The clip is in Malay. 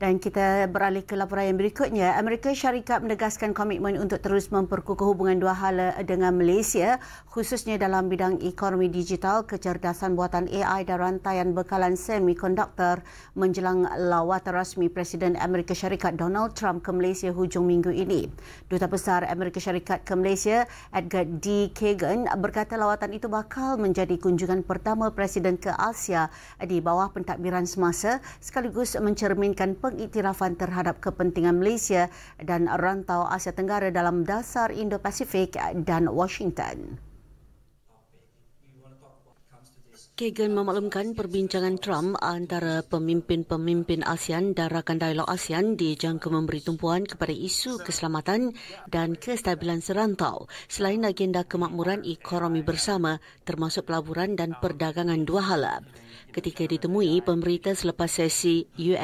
Dan kita beralih ke laporan yang berikutnya. Amerika Syarikat menegaskan komitmen untuk terus memperkukuh hubungan dua hala dengan Malaysia, khususnya dalam bidang ekonomi digital, kecerdasan buatan AI dan rantaian bekalan semikonduktor menjelang lawatan rasmi Presiden Amerika Syarikat Donald Trump ke Malaysia hujung minggu ini. Duta Besar Amerika Syarikat ke Malaysia, Edgar D. Kagan, berkata lawatan itu bakal menjadi kunjungan pertama Presiden ke Asia di bawah pentadbiran semasa, sekaligus mencerminkan pengiktirafan terhadap kepentingan Malaysia dan rantau Asia Tenggara dalam dasar Indo-Pasifik dan Washington. Kagan memaklumkan perbincangan Trump antara pemimpin-pemimpin ASEAN dan rakan dialog ASEAN dijangka memberi tumpuan kepada isu keselamatan dan kestabilan serantau selain agenda kemakmuran ekonomi bersama termasuk pelaburan dan perdagangan dua hala. Ketika ditemui pemberita selepas sesi UN